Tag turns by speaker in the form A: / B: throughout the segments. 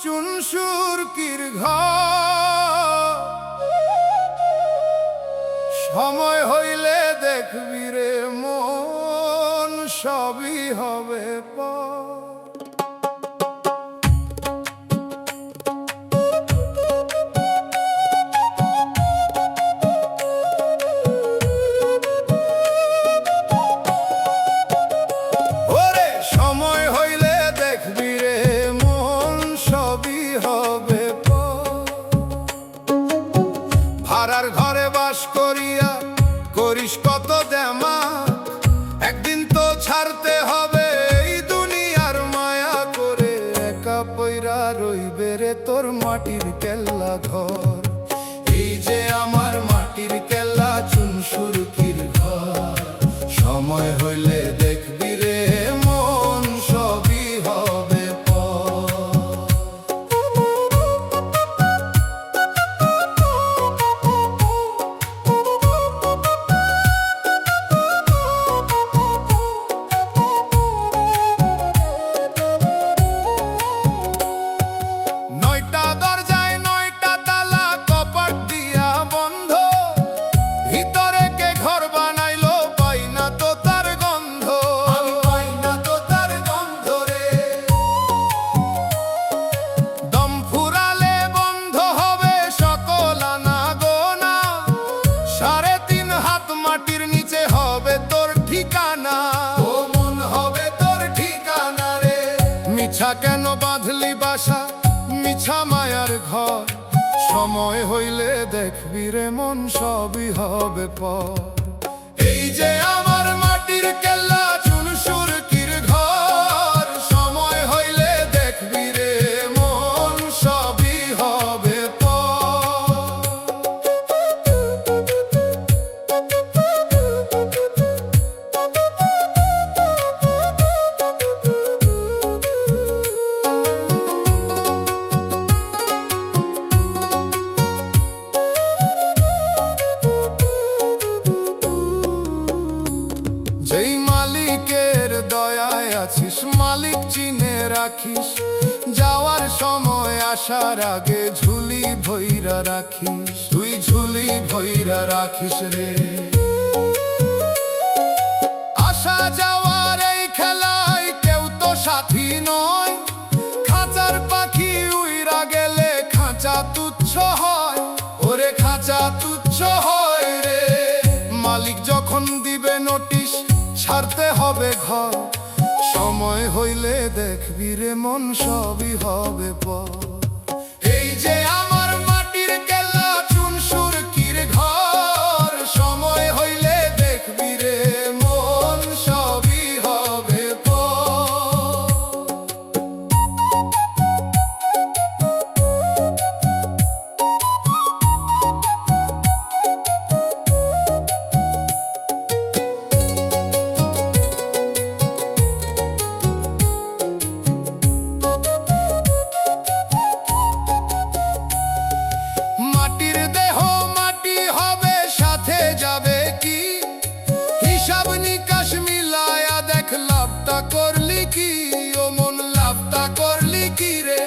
A: চুনসুরকির ঘর। সময় হইলে দেখবি রে মন, সবই হবে পর। ওরে সময় হইলে দেখবি রে মন, সবই হবে পর। ভাড়ার ঘরে বাস করিয়া করিস কত দেমা, একদিন তো ছাড়তে হবে এই দুনিয়ার মায়া করে। একা পইরা রইবে রে তোর মাটির কেল্লা ঘর। এই যে আমার মাটির কেল্লা চুনসুরকির ঘর। সময় হইলে দেখবি রে মন, সবই হবে পর। নয়টা দরজায় নয়টা তালা, কপাট দিয়া বন্ধ। ভিতরে কে ঘর বানাইলো, পাই না তো তার গন্ধ। আমি পাই না তো তার গন্ধ রে। দম ফুরালে বন্ধ হবে সকল আনা গোনা। 3.5 হাত মাটির নিচে হবে তোর ঠিকানা। ও মন হবে তোর ঠিকানা রে। মিছা কেন বাঁধলি বাসা, মিছা মায়ার ঘর। সময় হইলে দেখবি রে মন, সবই হবে পর। এই যে আমার মাটির কেল্লা চুনসুরকির ঘর। সময় হইলে দেখবি রে মন, সবই হবে পর। যেই মালিকের দয়ায় আছিস, মালিক চিনে রাখিস। যাওয়ার সময় আসার আগে ঝুলি ভইরা রাখিস। তুই ঝুলি ভইরা রাখিস রে। আসা যাওয়ার এই খেলায় কেউ তো সাথী নয়। খাঁচার পাখি উইরা গেলে খাঁচা তুচ্ছ হয়। ওরে খাঁচা তুচ্ছ হয় রে। মালিক যখন দিবে নোটিশ, ছাড়তে হবে ঘর। সময় হইলে দেখবি রে মন, সবই হবে পর। এই যে আমার মাটির কেল্লা চুনসুরকির ঘর। সময় হইলে দেখবি রে মন, সবই হবে পর। মাটির দেহ মাটি হবে, সাথে যাবে কি? হিসাব নিকাশ মিলায়া দেখ, লাভটা করলি কি? ও মন, লাভটা করলি কি রে?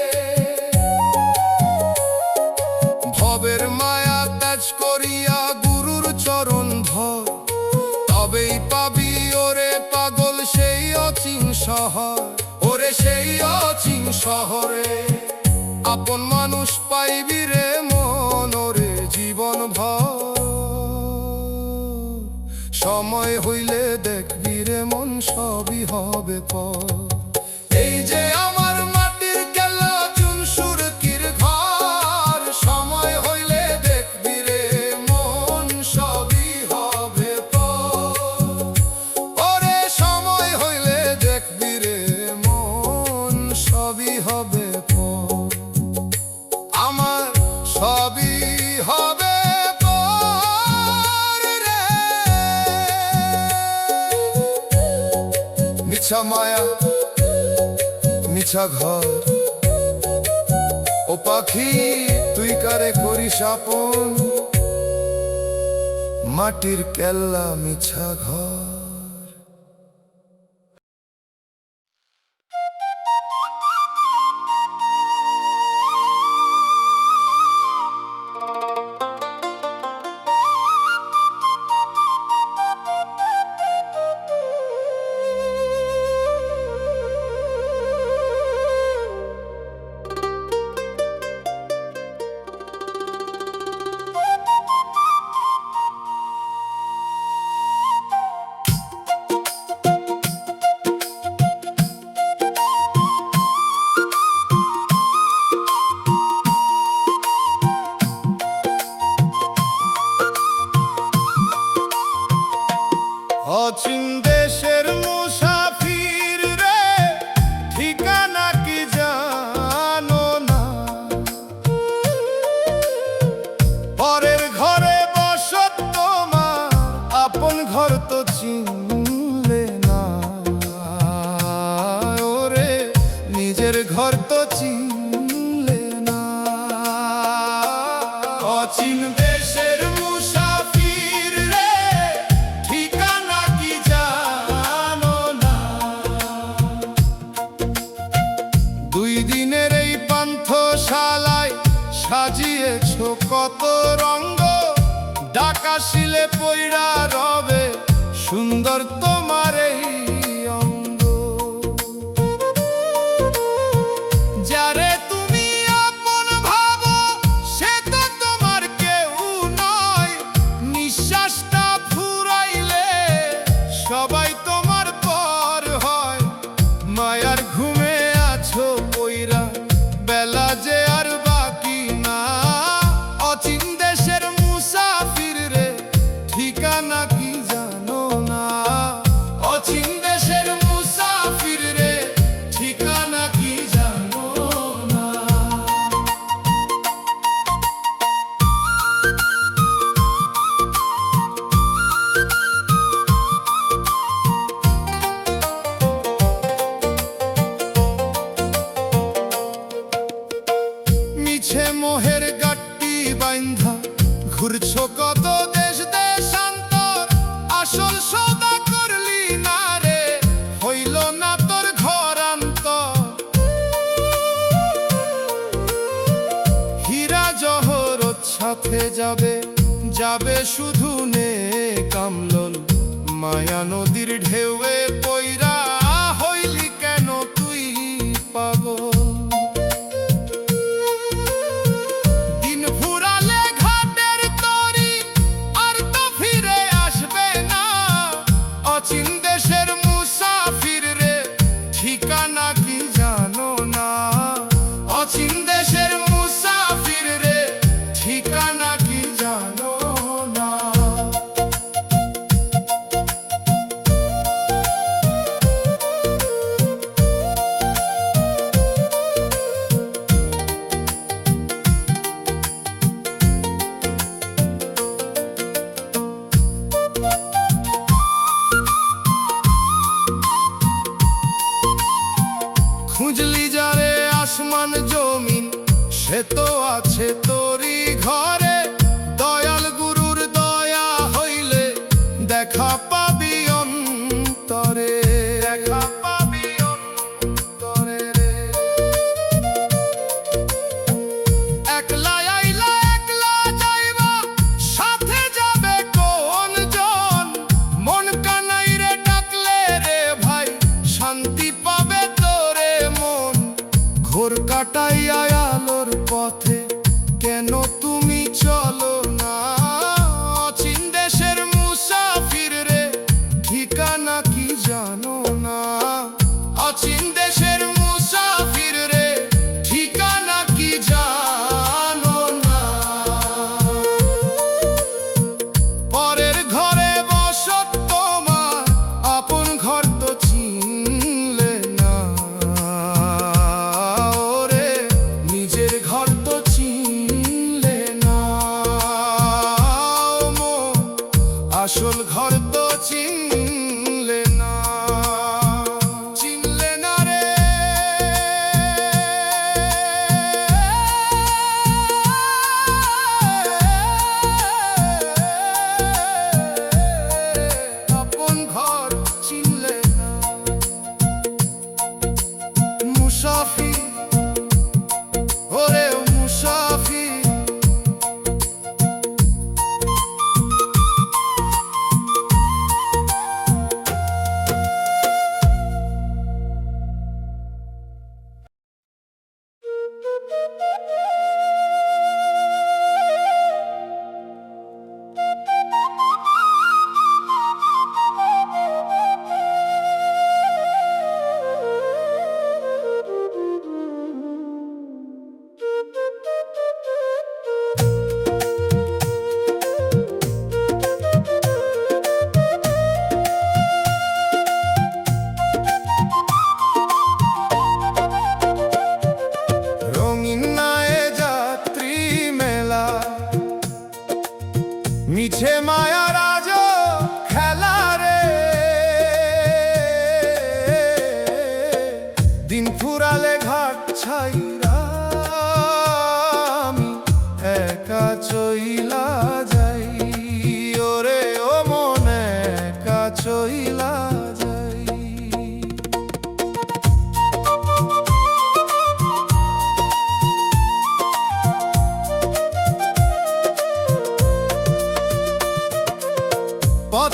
A: ভবের মায়া ত্যাজ করিয়া গুরুর চরণ ধর। তবেই পাবি ওরে পাগল সেই অচিন শহর। ওরে সেই অচিন শহরে আপন মানুষ পাইবি রে মন, ওরে জীবন ভর। সময় হইলে দেখবি রে মন, সবই হবে পর। এই যে আমার মাটির কেল্লা চুনসুরকির ঘর। সময় হইলে দেখবি রে মন, সবই হবে পর। ওরে সময় হইলে দেখবি রে মন, সবই হবে পর। আমার সবই হবে পর রে। মিছা মায়া মিছা ঘর। ও পাখি তুই কারে করিস আপন, মাটির কেল্লা মিছা ঘর। ঘর তো চিনলে না। অচিন দেশের মুসাফির রে, ঠিকানা কি জানো না। 2 দিনের এই পান্থশালায় সাজিয়েছ কত রঙ্গ, ডাকাশিলে পইড়া রবে সুন্দর তোমার এই অঙ্গ। যারে তুমি আপন ভাবো সে তো তোমার কেউ নয়, নিঃশ্বাসটা ফুরাইলে সবাই তোমার পর হয়। মায়ার ঘুমে আছো পইরা, বেলা যে আর বাকি না। অচিন দেশের মুসাফির রে, ঠিকানা কি জানো না। অচিন দেশের মুসাফির রে, ঠিকানা কি জানো না। মিছে মোহের গাট্টি বাইন্ধা ঘুরছো কত দেশ দেশান্তর, আসল সদা করলি না রে, হইল না তোর ঘরান্তর। হীরা জহরত সাথে যাবে, যাবে শুধু নে কামলন। মায়া নদীর ঢেউয়ে পইরা হইলি কেন তুই পাগল। দিন ফুরালে ঘাটের তরি আর তো ফিরে আসবে না। অচিন দেশের মুসাফির রে, ঠিকানা কি জানো না। অচিন দেশের মুসাফির রে, ঠিকানা কি জানো না। খুঁজলি যারে আসমান জমিন, সে তো আছে তোরই ঘরে। দয়াল গুরুর দয়া হইলে দেখা পাবি অন্তরে, দেখা পাবি অন্তরে রে। একলা আইলা একলা যাইবা, সাথে যাবে কোন জন। মন কানাই রে ডাকলে রে ভাই, শান্তি পাবে তোরে মন। ঘোর কাটাইয়া আলোর পথে কেন তুমি চলো না। অচিন দেশের মুসাফির রে, ঠিকানা কি জানো না। অচিন দেশের মুসাফির রে, ঠিকানা কি জানো না। পরের ঘরে বসত তোমার, আপন ঘর তো চিনলে না। ওরে নিজের ঘর তো চিনলে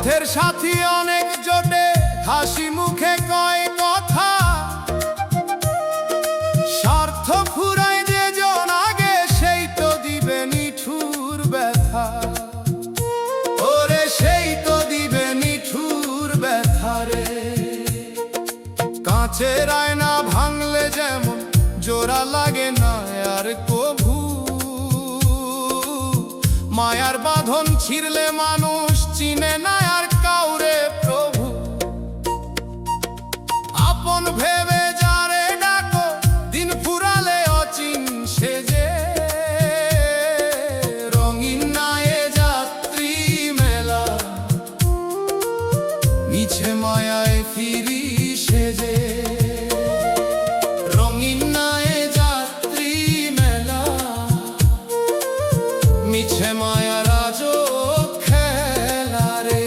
A: পথের সাথী অনেক জোটে, হাসি মুখে কয় কথা, স্বার্থ ফুরায় যে জন আগে, সেই তো দিবে নিঠুর ব্যথা। ওরে সেই তো দিবে নিঠুর ব্যথা রে। কাঁচের আয়না ভাঙলে যেমন জোড়া লাগে না আর কভু, মায়ার বাঁধন ছিঁড়লে মানুষ চিনে না আর কাউরে প্রভু। আপন ভেবে যারে ডাকো, দিন ফুরালে অচিন সেজে, রঙিন নায়ে যাত্রী মেলা, মিছে মায়ায় ফিরি সেজে। রঙিন নায়ে যাত্রী মেলা, মিছে মায়ার আজও খেলা রে।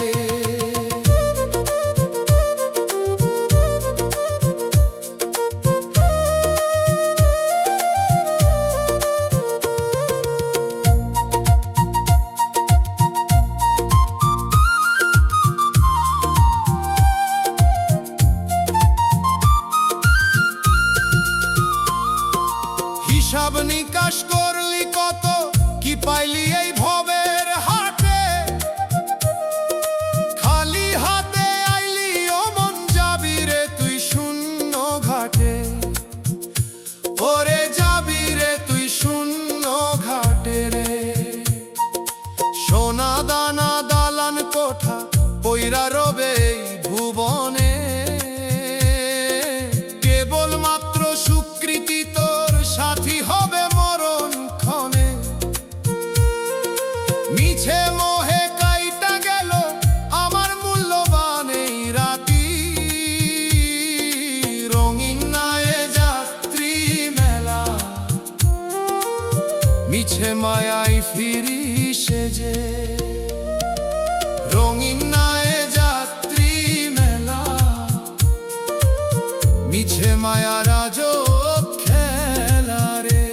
A: হিসাব নিকাশ করলি কত, কি পাইলি এই ভবের হাটে, খালি হাতে আইলি ও মন, যাবি রে তুই শূন্য ঘাটে। ওরে যাবি রে তুই শূন্য ঘাটে রে। সোনা দানা দালান কোঠা পইরা রবে এই ভুবনে, কেবল মাত্র স্বীকৃতি তোর সাথী হবে মরণ ক্ষণে। মিছে মোহে কাইটা গেল আমার মূল্যবান এই রাতি, রঙিন নায়ে যাত্রী মেলা, মিছে মায়ায় ফিরি সেজে। রঙিন নায়ে যাত্রী মেলা, মিছে মায়ার আজও খেলা রে।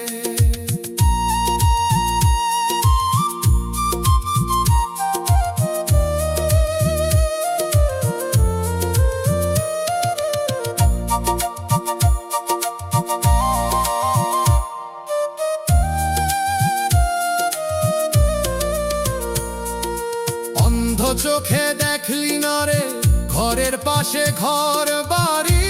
A: অন্ধ চোখে দেখলি না রে ঘরের পাশে ঘর বাড়ি,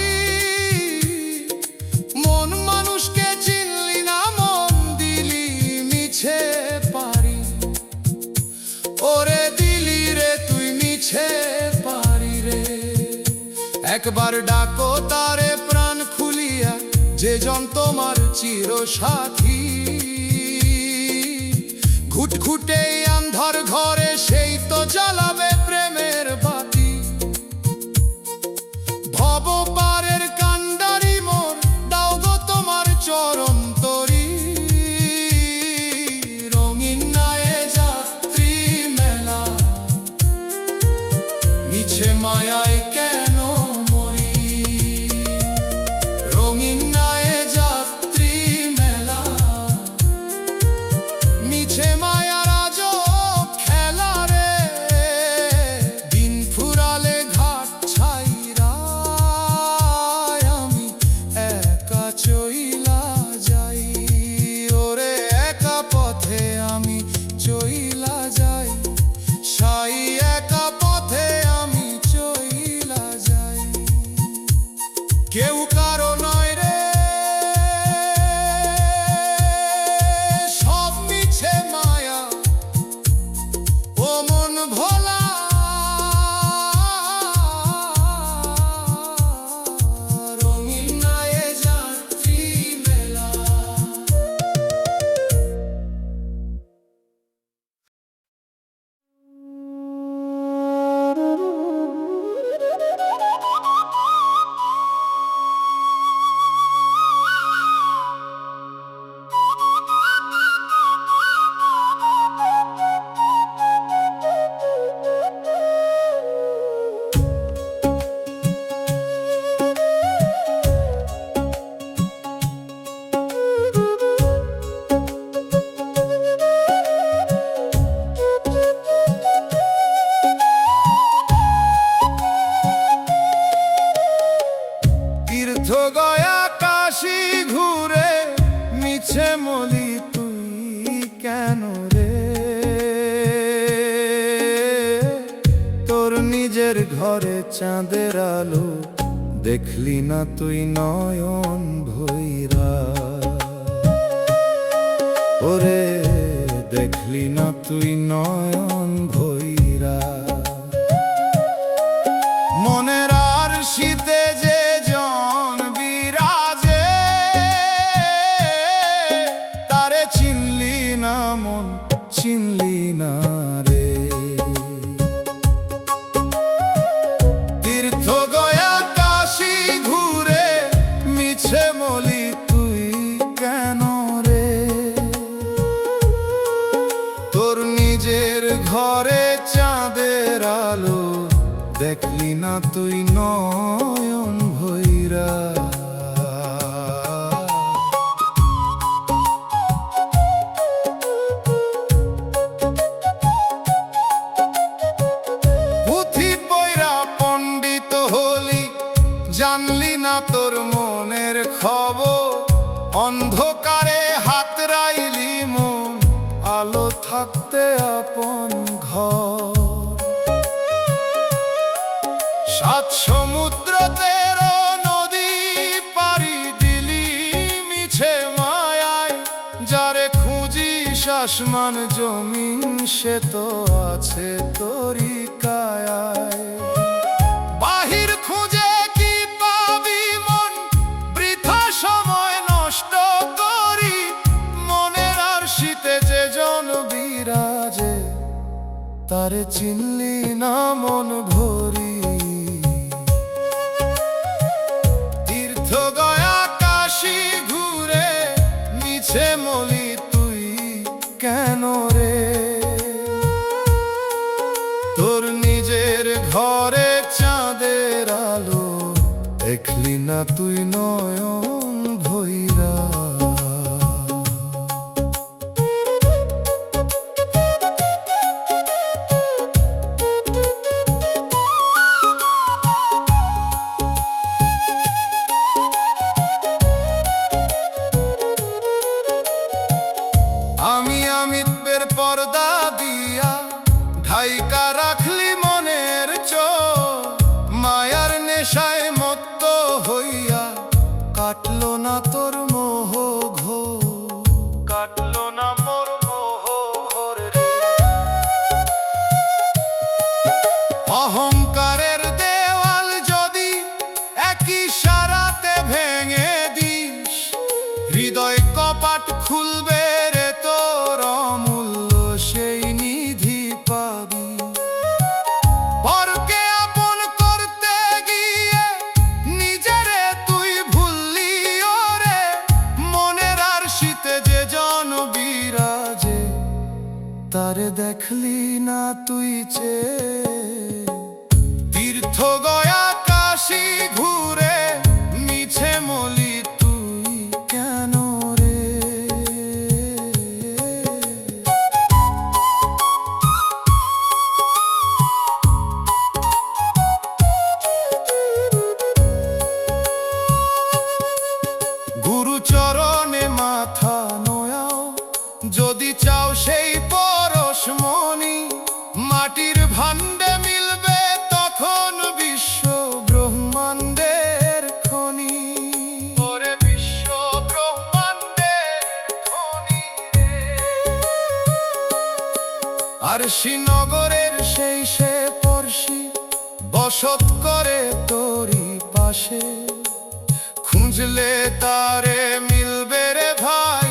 A: মন মানুষকে চিনলি না, মন দিলি মিছে পারি। ওরে দিলি রে তুই মিছে পারি রে। একবার ডাকো তারে প্রাণ খুলিয়া, যে জন তোমার চির সাথী, ঘুটঘুটে আন্ধার ঘরে সেই তো জ্বালাবে প্রেমের বাতি। ভব পারের কান্ডারি মোর, দাও গো তোমার চরণ তরি, রঙিন নায়ে যাত্রী মেলা, মিছে মায়ায় কেন মরি। রঙিন নায়ে যাত্রী মেলা, মিছে মায়ার আজও খেলা রে। মিছে মলি তুই কেন রে? তোর নিজের ঘরে চাঁদের আলো দেখলি না তুই নয়ন ভৈরা? ওরে দেখলি না তুই নয়ন ভৈরা? মনের আর শীতে যে জন বিরাজে, তারে চিনলি না মন, চিনলি না রে। তীর্থ গয়া কাশী ঘুরে মিছে মলি তুই কেন রে? তোর নিজের ঘরে চাঁদের আলো দেখলি না তুই নয়ন ভৈরা? পুঁথি পয়রা পণ্ডিত হলি, জানলি না তোর মনের খবর। অন্ধকারে হাতড়াইলি মন, আলো থাকতে আপন ঘর। সাত সমুদ্র 13 নদী পাড়ি দিলি মিছে মায়ায়। যারে খুঁজিস আসমান জমিন, সে তো আছে তোরই কায়ায়। বাহির খুঁজে কি পাবি মন, বৃথা সময় নষ্ট করি। মনের আর শীতে যে জন বিরাজে, তারে চিনলি না মন ভরি। তীর্থ গয়া কাশী ঘুরে মিছে মলি তুই কেন রে? তোর নিজের ঘরে চাঁদের আলো দেখলি না তুই নয়ন ভৈরা? আমি আমিত্বের পর্দা দিয়া ঢাইকা রাখলি মনের চোখ। মায়ার নেশায় মত্ত হইয়া কাটলো না তোর মোহ ঘোর, কাটলো না মোর মোহ ঘোর রে। অহংকারের দেওয়াল যদি একই সারাতে ভেঙে দিস, হৃদয় কপাট খুলবে রে তোর, অমূল্য সেই নিধি পাবি। পরকে আপন করতে গিয়ে নিজেরে তুই ভুললি ওরে। মনের আর শীতে যে জন বিরাজে, তারে দেখলি না তুই চেয়ে। তীর্থ গয়া কাশী ঘুরে মিছে মলি তুই কেন রে? গুরুচরণে মাথা নোয়াও যদি চাও সেই পরশমণি। মাটির ভাণ্ডে মিলবে তখন বিশ্ব ব্রহ্মাণ্ডের খনি। ওরে বিশ্ব ব্রহ্মাণ্ডের খনি রে। আর শ্রীনগরের সেই সে পড়শি বসত করে তোরই পাশে। খুঁজলে তারে মিলবে রে ভাই,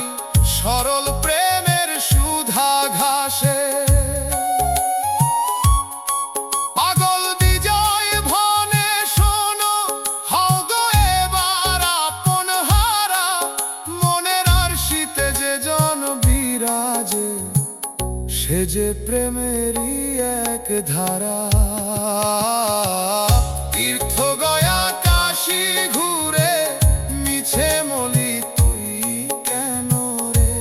A: সরল প্রেমের সুধা ঘাসে। পাগল বিজয় ভনে শোনো, হও গো এবার আপন হারা। মনের আর শীতে যে জন বিরাজে, সে যে প্রেমেরই এক ধারা। তীর্থ গয়া কাশী ঘুরে মিছে মলি তুই কেন রে?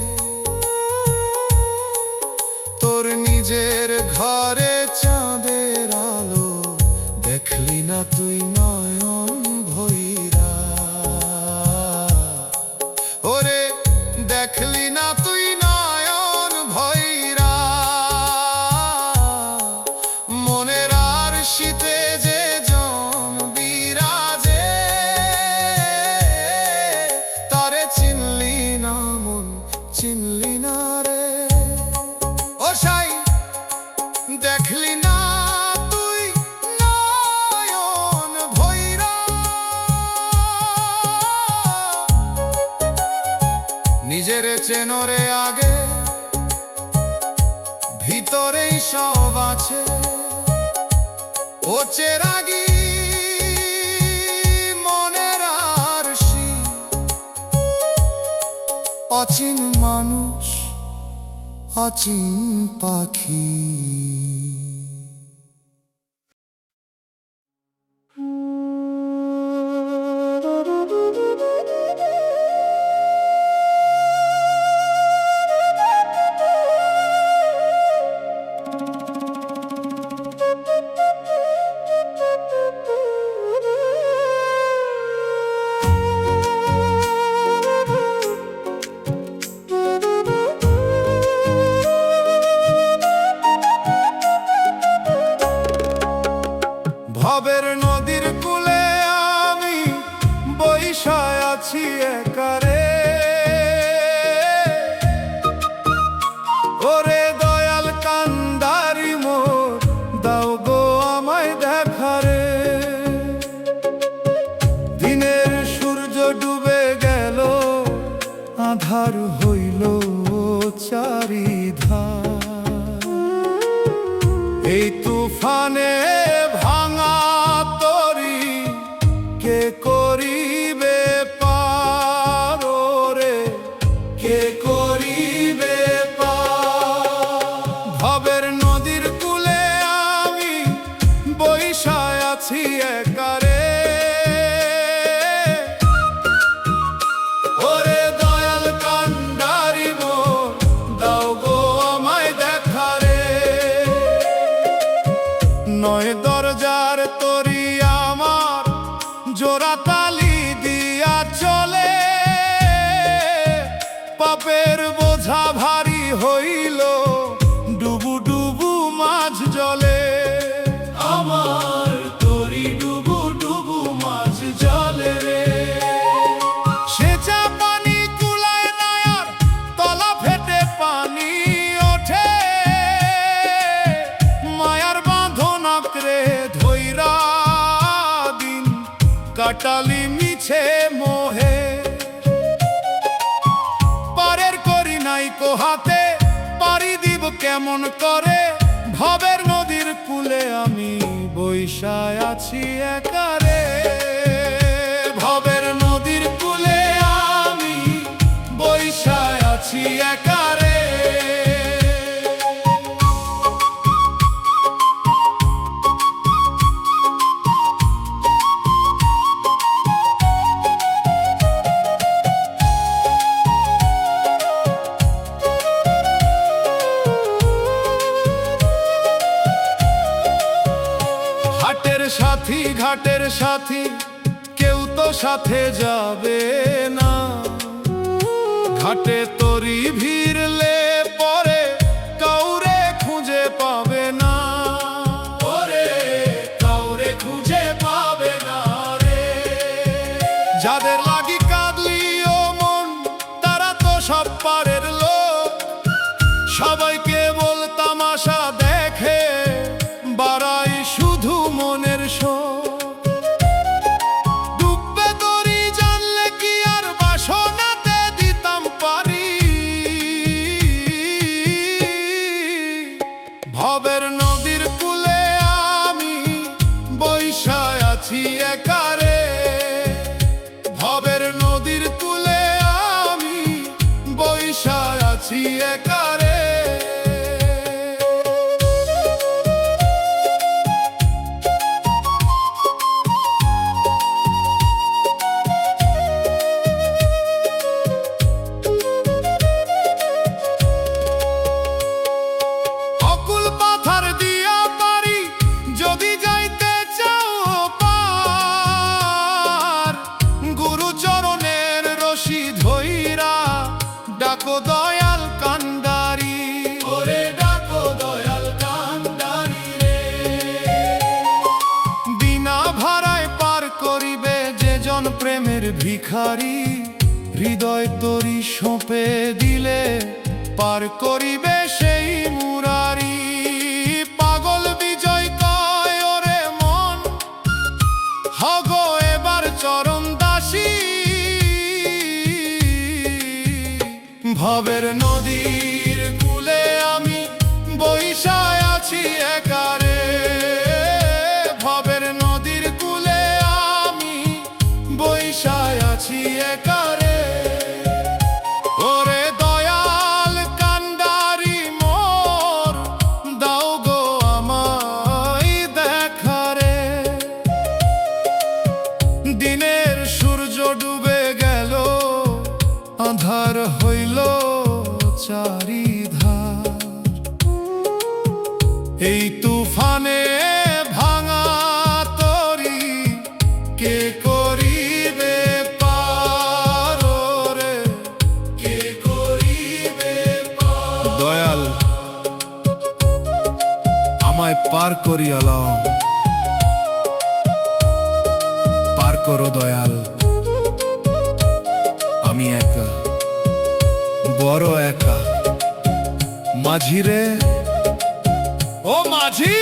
A: তোর নিজের ঘরে চাঁদের আলো দেখলি না তুই নয়ন ভৈরা? ওরে দেখ নিজের চেনরে আগে, ভিতরেই সব আছে। ও চেরাগি মনের আরশি, অচিন মানুষ অচিন পাখি। ভবের নদীর কূলে আমি বইসায় আছি একারে। ওরে দয়াল কান্ডারি মোর, দাও গো আমায় দেখারে। দিনের সূর্য ডুবে গেল, আধার হইল চারিধার। এই তুফানে ভাঙা তরি কে করিবে পার রে, কে করিবে পার। ভবের নদীর কূলে আমি বইসায় আছি একারে। ওরে দয়াল কান্ডারি মোর, দাও গো আমায় দেখারে। নয় দরজার তরি আমার জোড়া তালি দিয়া চলে। পাপের বোঝা ভারী হইল, ডুবু ডুবু মাঝ জলে। আমার তরি ডুবু ডুবু মাঝ জলে রে। সেচা পানি কুলায় না আর, তলা ফেটে পানি ওঠে। মায়ার বাঁধন আঁকড়ে ধইরা দিন কাটালি মিছে মোহে। পারের করি নাই কোহাতে, পারি দিব কেমন করে। ভবের নদীর কূলে আমি বইসায় আছি একারে। ভবের নদীর কূলে আমি বইসায় আছি একারে। হাটের সাথী ঘাটের সাথী, কেউ তো সাথে যাবে না। ঘাটে তরি ভিড়লে পরে কাউরে খুঁজে পাবে না। ওরে কাউরে খুঁজে পাবে না রে। যাদের লাগি কাঁদলি ও মন, তারা তো সব পারের লোক। সবাইকে বল তামাশা দেখে, বাড়াই শুধু মনের শোক। ডুববে তরি জানলে কি আর বাসনাতে দিতাম পারি। ভবের নদীর কূলে আমি বইসায় আছি একারে। ভবের নদীর কূলে আমি বইসায় আছি একারে। অকুল পাথার দিয়া পারি যদি যাইতে চাও পার। গুরু চরণের রশি ধইরা ডাকো দয়াল কান্ডারি। ওরে ডাকো দয়াল কান্ডারি রে। বিনা ভাড়ায় পার করিবে যে জন প্রেমের ভিখারি। হৃদয় তরি সঁপে দিলে পার করিবে সেই মুরারি। পাগল বিজয় কয় ওরে মন, হগো এবার চরণ দাসী। ভবের নদীর কূলে আমি বইসায় আছি একারে, ভবের নদীর কূলে আমি বইসায় আছি একারে। ওরে দয়াল কান্ডারি মোর, দাও গো আমায় দেখারে। দিনের সূর্য ডুবে গেল, আঁধার হইল চারিধার। এই তুফানে ভাঙা তরি কে করিবে পার রে, কে করিবে পার। দয়াল আমায় পার করিয়া লও, পার করো দয়াল। আমি একা, বড় একা। মাঝি রে, ও মাঝি।